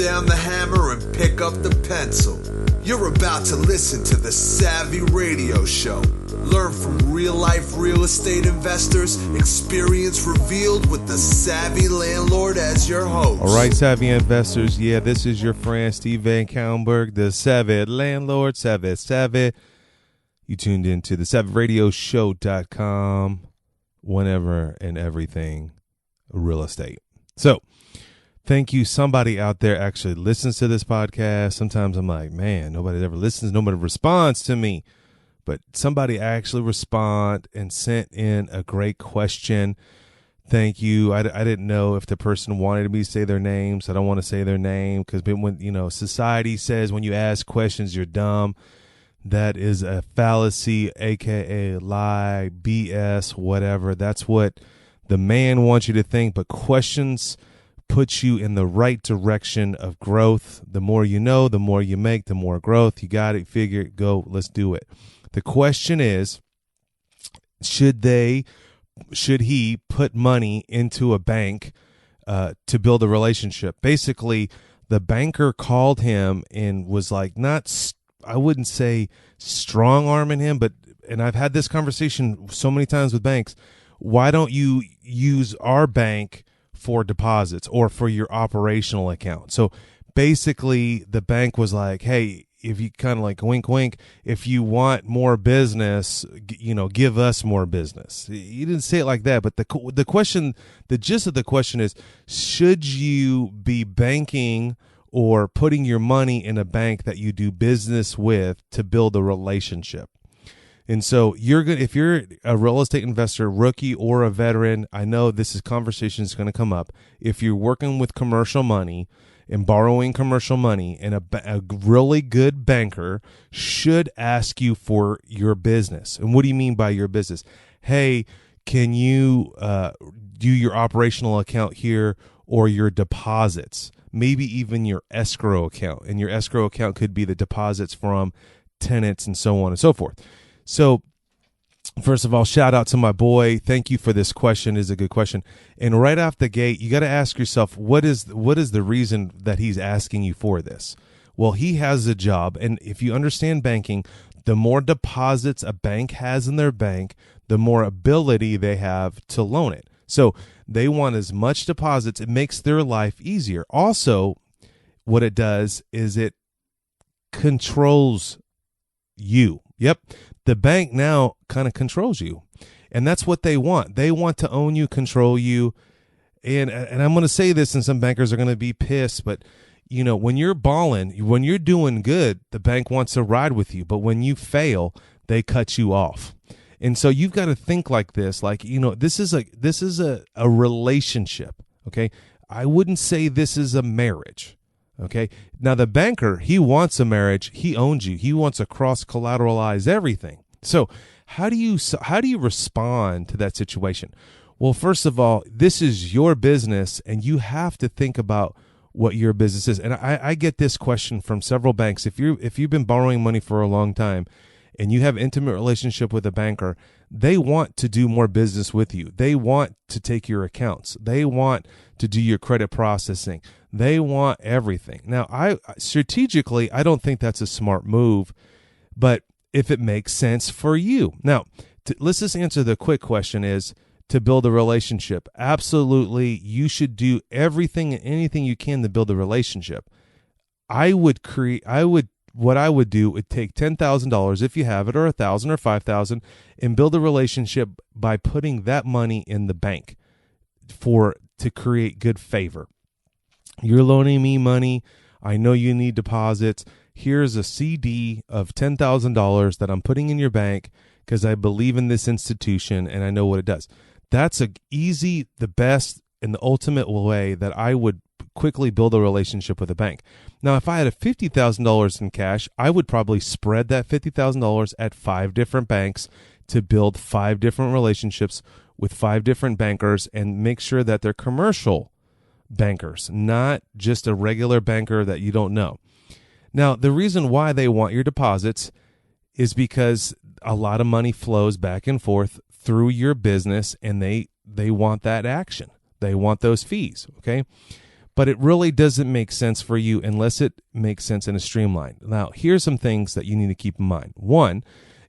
down the hammer and pick up the pencil. You're about to listen to the Savvy Radio Show. Learn from real-life real estate investors, experience revealed with the Savvy Landlord as your host. All right, Savvy investors, yeah, this is your friend Steve VanCauwenbergh, the Savvy Landlord, Savvy. You tuned into the SavvyRadioShow.com, whenever and everything real estate. So, thank you. Somebody out there actually listens to this podcast. Sometimes I'm like, man, nobody ever listens. Nobody responds to me. But somebody actually responded and sent in a great question. Thank you. I didn't know if the person wanted me to say their name, so I don't want to say their name because when society says when you ask questions you're dumb, that is a fallacy, aka lie, BS, whatever. That's what the man wants you to think. But questions put you in the right direction of growth. The more you know, the more you make, the more growth. You got it. Figure it. Go. Let's do it. The question is, should he put money into a bank to build a relationship? Basically, the banker called him and was like, I wouldn't say strong arming him, and I've had this conversation so many times with banks. Why don't you use our bank for deposits or for your operational account? So basically, the bank was like, hey, if you kind of like wink, wink, if you want more business, give us more business. You didn't say it like that, but the question, the gist of the question is, should you be banking or putting your money in a bank that you do business with to build a relationship? And so if you're a real estate investor, rookie or a veteran, I know this conversation is going to come up. If you're working with commercial money and borrowing commercial money, and a really good banker should ask you for your business. And what do you mean by your business? Hey, can you do your operational account here or your deposits? Maybe even your escrow account. And your escrow account could be the deposits from tenants and so on and so forth. So first of all, shout out to my boy. Thank you for this question. It's a good question. And right off the gate, you got to ask yourself, what is the reason that he's asking you for this? Well, he has a job. And if you understand banking, the more deposits a bank has in their bank, the more ability they have to loan it. So they want as much deposits. It makes their life easier. Also, what it does is it controls you. Yep. The bank now kind of controls you, and that's what they want. They want to own you, control you. And I'm going to say this, and some bankers are going to be pissed, but when you're balling, when you're doing good, the bank wants to ride with you. But when you fail, they cut you off. And so you've got to think like this, this is a relationship. Okay. I wouldn't say this is a marriage. Okay. Now the banker, he wants a marriage. He owns you. He wants to cross-collateralize everything. So how do you respond to that situation? Well, first of all, this is your business, and you have to think about what your business is. And I get this question from several banks. If you've been borrowing money for a long time and you have an intimate relationship with a banker, they want to do more business with you. They want to take your accounts. They want to do your credit processing. They want everything. Now, strategically, I don't think that's a smart move, but if it makes sense for you. Now, let's just answer the quick question is, to build a relationship. Absolutely, you should do everything and anything you can to build a relationship. What I would do would take $10,000 if you have it, or $1,000 or $5,000, and build a relationship by putting that money in the bank to create good favor. You're loaning me money. I know you need deposits. Here's a CD of $10,000 that I'm putting in your bank because I believe in this institution and I know what it does. That's the best, and the ultimate way that I would quickly build a relationship with a bank. Now, if I had $50,000 in cash, I would probably spread that $50,000 at 5 different banks to build 5 different relationships with 5 different bankers and make sure that they're commercial bankers, not just a regular banker that you don't know. Now, the reason why they want your deposits is because a lot of money flows back and forth through your business, and they want that action. They want those fees, okay? but it really doesn't make sense for you unless it makes sense in a streamline. Now, here's some things that you need to keep in mind. One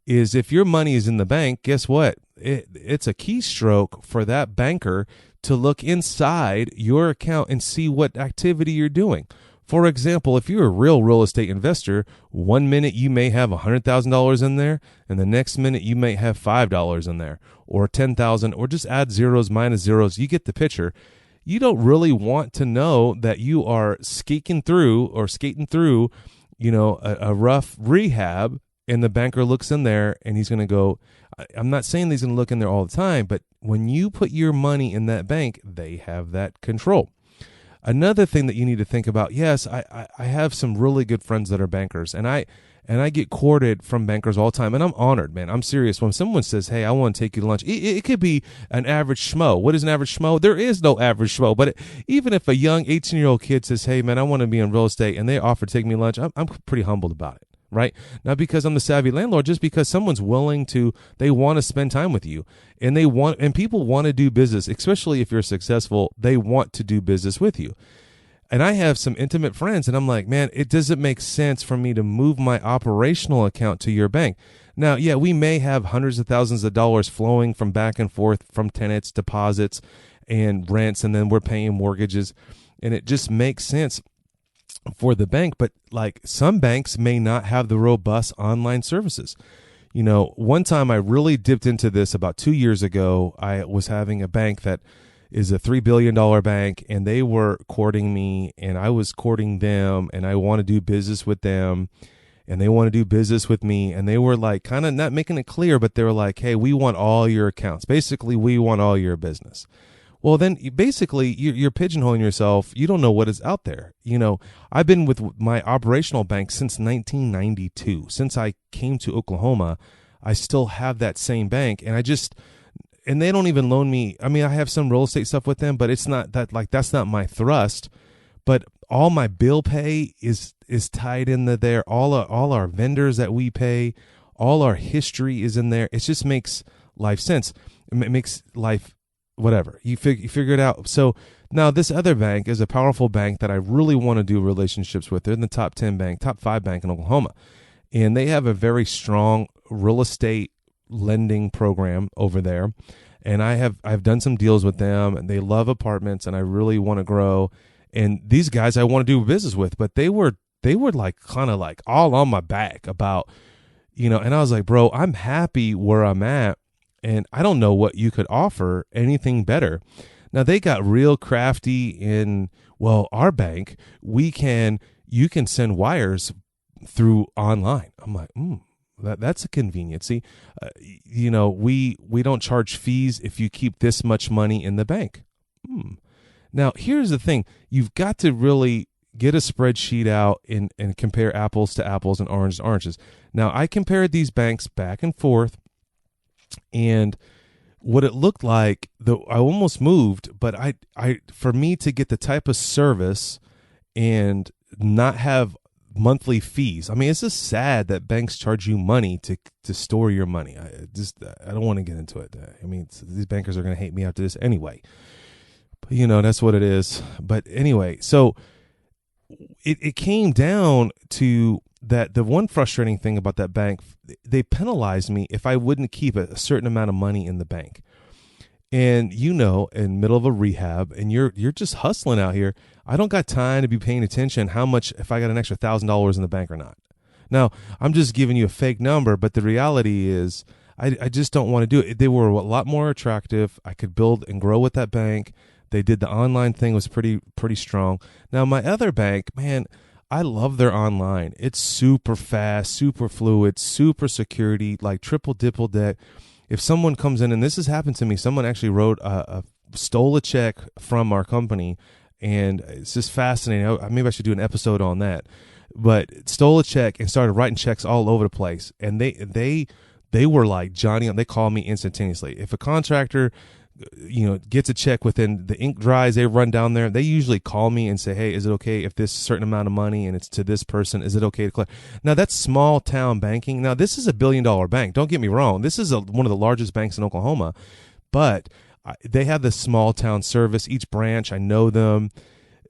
is if your money is in the bank, guess what? It's a keystroke for that banker to look inside your account and see what activity you're doing. For example, if you're a real estate investor, 1 minute you may have $100,000 in there, and the next minute you may have $5 in there, or $10,000, or just add zeros minus zeros. You get the picture. You don't really want to know that you are skating through, a rough rehab, and the banker looks in there and he's going to go. I'm not saying he's going to look in there all the time, but when you put your money in that bank, they have that control. Another thing that you need to think about, yes, I have some really good friends that are bankers, and I get courted from bankers all the time, and I'm honored, man. I'm serious. When someone says, hey, I want to take you to lunch, it could be an average schmo. What is an average schmo? There is no average schmo, but even if a young 18-year-old kid says, hey, man, I want to be in real estate, and they offer to take me lunch, I'm pretty humbled about it. Right? Not because I'm the savvy landlord, just because someone's willing to, they want to spend time with you, and people want to do business, especially if you're successful, they want to do business with you. And I have some intimate friends, and I'm like, man, it doesn't make sense for me to move my operational account to your bank. Now, yeah, we may have hundreds of thousands of dollars flowing from back and forth from tenants, deposits, and rents, and then we're paying mortgages, and it just makes sense for the bank. But like some banks may not have the robust online services. One time I really dipped into this about 2 years ago. I was having a bank that is a $3 billion bank, and they were courting me, and I was courting them, and I want to do business with them, and they want to do business with me. And they were like, kind of not making it clear, but they were like, hey, we want all your accounts. Basically, we want all your business. Well, then basically you're pigeonholing yourself. You don't know what is out there. I've been with my operational bank since 1992. Since I came to Oklahoma, I still have that same bank, and and they don't even loan me. I mean, I have some real estate stuff with them, but it's not that, like, that's not my thrust. But all my bill pay is tied into there. All our vendors that we pay, all our history is in there. It just makes life sense. It makes life whatever. You figure it out. So now this other bank is a powerful bank that I really want to do relationships with. They're in the top 10 bank, top 5 bank in Oklahoma. And they have a very strong real estate lending program over there. And I've done some deals with them, and they love apartments, and I really want to grow. And these guys I want to do business with, but they were like kind of like all on my back about, and I was like, bro, I'm happy where I'm at, and I don't know what you could offer anything better. Now they got real crafty in, well, our bank, you can send wires through online. I'm like, that's a convenience. See, we don't charge fees if you keep this much money in the bank. Now here's the thing: you've got to really get a spreadsheet out and compare apples to apples and oranges to oranges. Now I compared these banks back and forth, and what it looked like, I almost moved, but for me to get the type of service and not have monthly fees. I mean, it's just sad that banks charge you money to store your money. I don't want to get into it. I mean, these bankers are going to hate me after this anyway. But that's what it is. But anyway, so it came down to that. The one frustrating thing about that bank, they penalized me if I wouldn't keep a certain amount of money in the bank. And in middle of a rehab, and you're just hustling out here, I don't got time to be paying attention how much, if I got an extra $1,000 in the bank or not. Now, I'm just giving you a fake number, but the reality is I just don't want to do it. They were a lot more attractive. I could build and grow with that bank. They did the online thing, was pretty strong. Now, my other bank, man, I love their online. It's super fast, super fluid, super security, like triple deck. If someone comes in, and this has happened to me, someone actually stole a check from our company, and it's just fascinating. Maybe I should do an episode on that. But stole a check and started writing checks all over the place. And they were like Johnny. They call me instantaneously. If a contractor, gets a check within the ink dries, they run down there. They usually call me and say, hey, is it okay if this certain amount of money and it's to this person, is it okay to collect? Now that's small town banking. Now this is $1 billion bank. Don't get me wrong. This is one of the largest banks in Oklahoma, but they have this small town service. Each branch, I know them.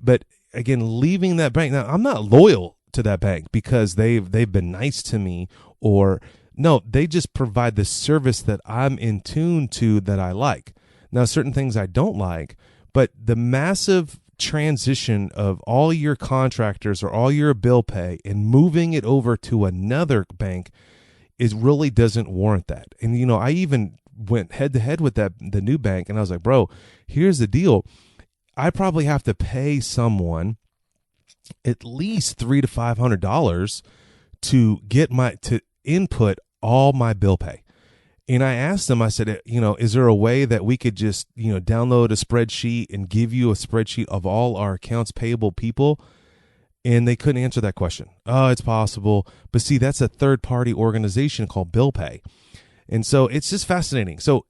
But again, leaving that bank, now I'm not loyal to that bank because they've been nice to me, or no, they just provide the service that I'm in tune to that I like. Now, certain things I don't like, but the massive transition of all your contractors or all your bill pay and moving it over to another bank is really doesn't warrant that. And, you know, I even went head to head with the new bank, and I was like, bro, here's the deal. I probably have to pay someone at least $300 to $500 to input all my bill pay. And I asked them, I said, you know, is there a way that we could just, you know, download a spreadsheet and give you a spreadsheet of all our accounts payable people? And they couldn't answer that question. Oh, it's possible. But see, that's a third-party organization called Bill Pay. And so it's just fascinating. So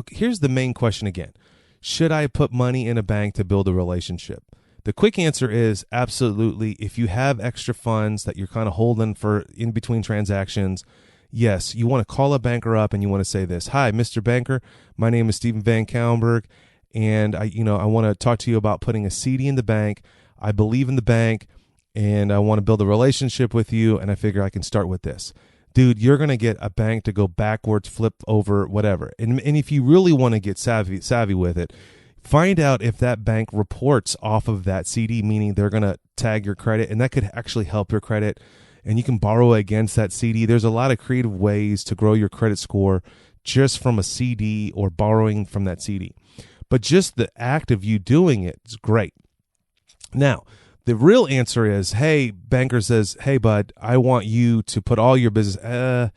here's the main question again. Should I put money in a bank to build a relationship? The quick answer is absolutely. If you have extra funds that you're kind of holding for in between transactions, yes, you want to call a banker up and you want to say this: "Hi, Mr. Banker, my name is Stephen VanCauwenbergh, and I want to talk to you about putting a CD in the bank. I believe in the bank, and I want to build a relationship with you, and I figure I can start with this." Dude, you're going to get a bank to go backwards, flip over, whatever. And if you really want to get savvy with it, find out if that bank reports off of that CD, meaning they're going to tag your credit, and that could actually help your credit. And you can borrow against that CD. There's a lot of creative ways to grow your credit score just from a CD or borrowing from that CD. But just the act of you doing it is great. Now, the real answer is, hey, banker says, hey, bud, I want you to put all your business.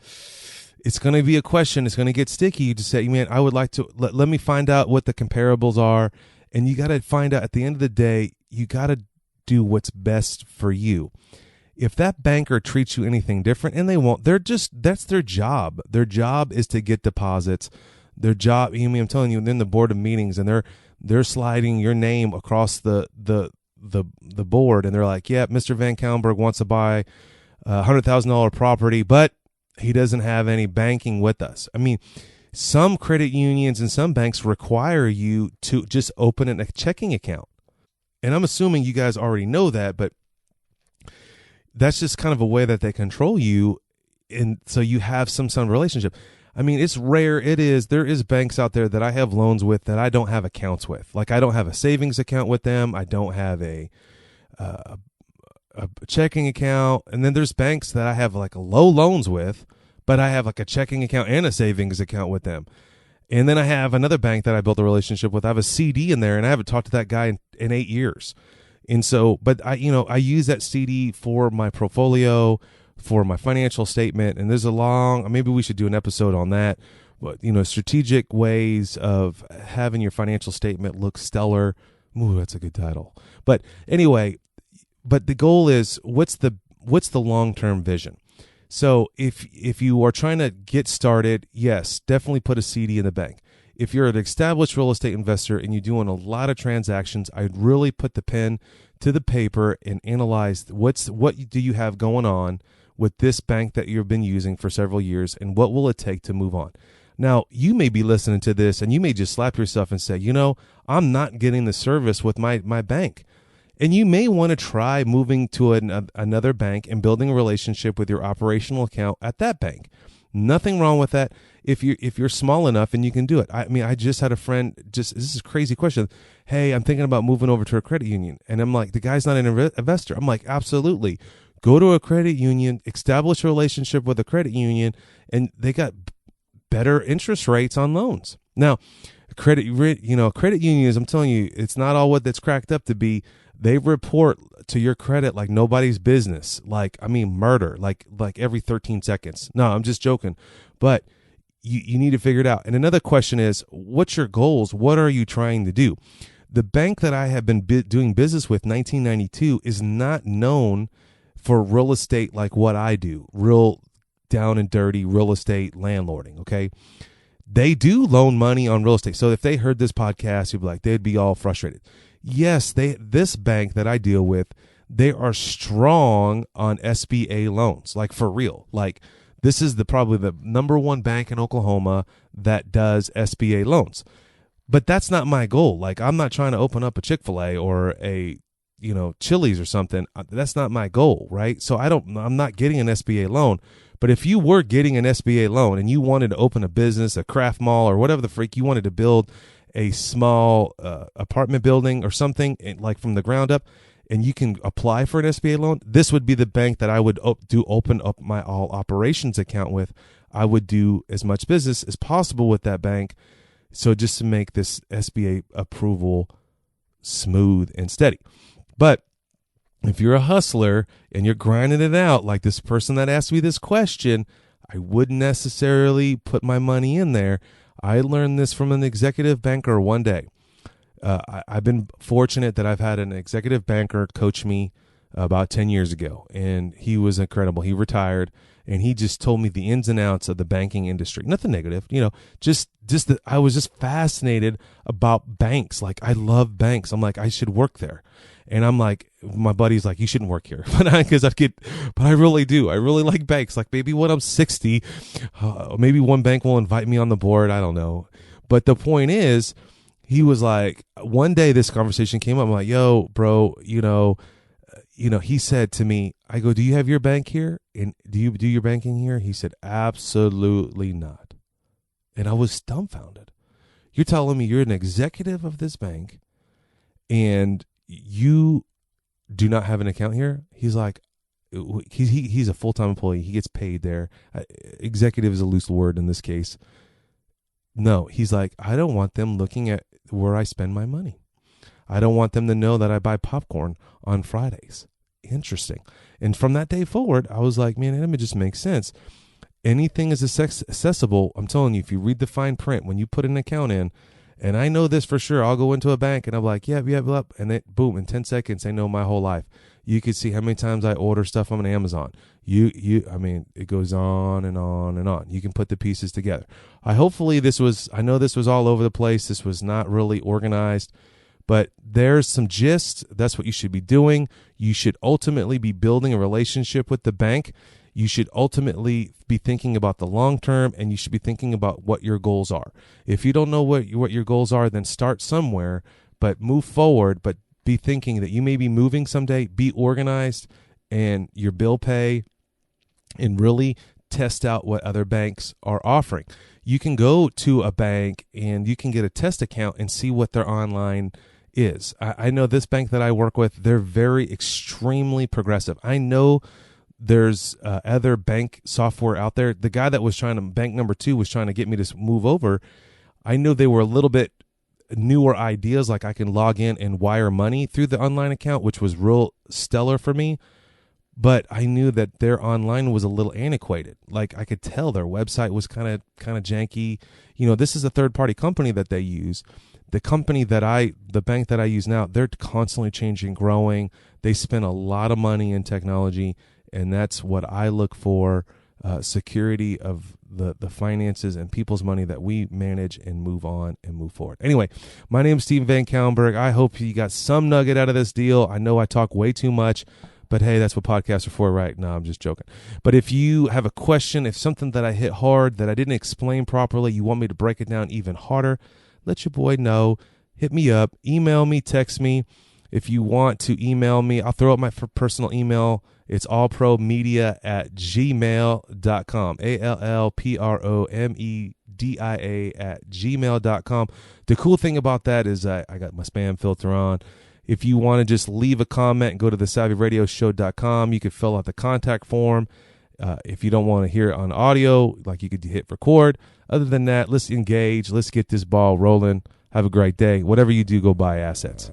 It's going to be a question. It's going to get sticky. You just say, man, I would like to, let me find out what the comparables are. And you got to find out at the end of the day, you got to do what's best for you. If that banker treats you anything different, and they won't, that's their job. Their job is to get deposits. Their job, I mean, I'm telling you, they're in the board of meetings, and they're sliding your name across the board, and they're like, yeah, Mr. VanCauwenbergh wants to buy a $100,000 property, but he doesn't have any banking with us. I mean, some credit unions and some banks require you to just open a checking account. And I'm assuming you guys already know that, but that's just kind of a way that they control you. And so you have some sort of relationship. I mean, it's rare. There is banks out there that I have loans with that I don't have accounts with. Like, I don't have a savings account with them. I don't have a checking account. And then there's banks that I have like low loans with, but I have like a checking account and a savings account with them. And then I have another bank that I built a relationship with. I have a CD in there, and I haven't talked to that guy in 8 years. And so, but I use that CD for my portfolio, for my financial statement, and there's maybe we should do an episode on that, but strategic ways of having your financial statement look stellar. Ooh, that's a good title. But anyway, the goal is, what's the long-term vision? So if you are trying to get started, yes, definitely put a CD in the bank. If you're an established real estate investor and you're doing a lot of transactions, I'd really put the pen to the paper and analyze what do you have going on with this bank that you've been using for several years, and what will it take to move on. Now, you may be listening to this and you may just slap yourself and say, I'm not getting the service with my bank. And you may want to try moving to another bank and building a relationship with your operational account at that bank. Nothing wrong with that if you're small enough and you can do it. I mean, I just had a friend, this is a crazy question. Hey, I'm thinking about moving over to a credit union. And I'm like, the guy's not an investor. I'm like, absolutely. Go to a credit union, establish a relationship with a credit union, and they got better interest rates on loans. Now, credit unions, I'm telling you, it's not all what that's cracked up to be. They report to your credit like nobody's business. Murder, like every 13 seconds. No, I'm just joking. But you need to figure it out. And another question is, what's your goals? What are you trying to do? The bank that I have been doing business with, 1992, is not known for real estate like what I do, real down and dirty real estate landlording, okay? They do loan money on real estate. So if they heard this podcast, they'd be all frustrated. Yes, this bank that I deal with, they are strong on SBA loans, like for real. Like, this is probably the number one bank in Oklahoma that does SBA loans. But that's not my goal. Like, I'm not trying to open up a Chick-fil-A or a Chili's or something. That's not my goal, right? So I'm not getting an SBA loan. But if you were getting an SBA loan and you wanted to open a business, a craft mall, or whatever the freak you wanted to build, a small apartment building or something like from the ground up, and you can apply for an SBA loan, this would be the bank that I would open up my all operations account with. I would do as much business as possible with that bank. So just to make this SBA approval smooth and steady. But if you're a hustler and you're grinding it out, like this person that asked me this question, I wouldn't necessarily put my money in there. I learned this from an executive banker one day. I've been fortunate that I've had an executive banker coach me about 10 years ago, and he was incredible. He retired, and he just told me the ins and outs of the banking industry. Nothing negative, just that I was just fascinated about banks. Like, I love banks. I'm like, I should work there. And I'm like, my buddy's like, you shouldn't work here. But I really do. I really like banks. Like, maybe when I'm 60, maybe one bank will invite me on the board. I don't know. But the point is, he was like, one day this conversation came up. I'm like, yo, bro, he said to me, I go, do you have your bank here? And do you do your banking here? He said, absolutely not. And I was dumbfounded. You're telling me you're an executive of this bank and you do not have an account here? He's like, he's a full-time employee. He gets paid there. Executive is a loose word in this case. No, he's like, I don't want them looking at where I spend my money. I don't want them to know that I buy popcorn on Fridays. Interesting. And from that day forward, I was like, man, it just makes sense. Anything is accessible. I'm telling you, if you read the fine print, when you put an account in, and I know this for sure, I'll go into a bank and I'm like, yeah, and then boom, in 10 seconds, I know my whole life. You can see how many times I order stuff on Amazon. It goes on and on and on. You can put the pieces together. I know this was all over the place. This was not really organized, but there's some gist. That's what you should be doing. You should ultimately be building a relationship with the bank. You should ultimately be thinking about the long term, and you should be thinking about what your goals are. If you don't know what your goals are, then start somewhere, but move forward, but be thinking that you may be moving someday. Be organized and your bill pay, and really test out what other banks are offering. You can go to a bank and you can get a test account and see what their online is. I know this bank that I work with, they're very extremely progressive. I know there's other bank software out there. The guy that was bank number 2 was trying to get me to move over. I know they were a little bit newer ideas, like I can log in and wire money through the online account, which was real stellar for me. But I knew that their online was a little antiquated. Like, I could tell their website was kind of janky. This is a third-party company that they use. The bank that I use now, they're constantly changing, growing. They spend a lot of money in technology, and that's what I look for, security of the finances and people's money that we manage and move on and move forward. Anyway, my name is Steve VanCauwenbergh. I hope you got some nugget out of this deal. I know I talk way too much, but hey, that's what podcasts are for, right? No, I'm just joking. But if you have a question, if something that I hit hard that I didn't explain properly, you want me to break it down even harder, let your boy know. Hit me up, email me, text me. If you want to email me, I'll throw up my personal email. It's allpromedia@gmail.com. allpromedia@gmail.com. The cool thing about that is I got my spam filter on. If you want to just leave a comment, go to thesavvyradioshow.com. You can fill out the contact form. If you don't want to hear it on audio, like, you could hit record. Other than that, let's engage. Let's get this ball rolling. Have a great day. Whatever you do, go buy assets.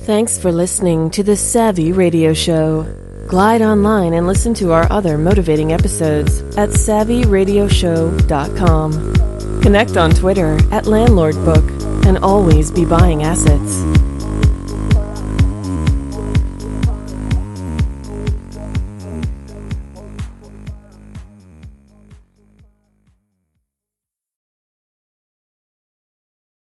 Thanks for listening to The Savvy Radio Show. Glide online and listen to our other motivating episodes at savvyradioshow.com. Connect on Twitter @LandlordBook and always be buying assets.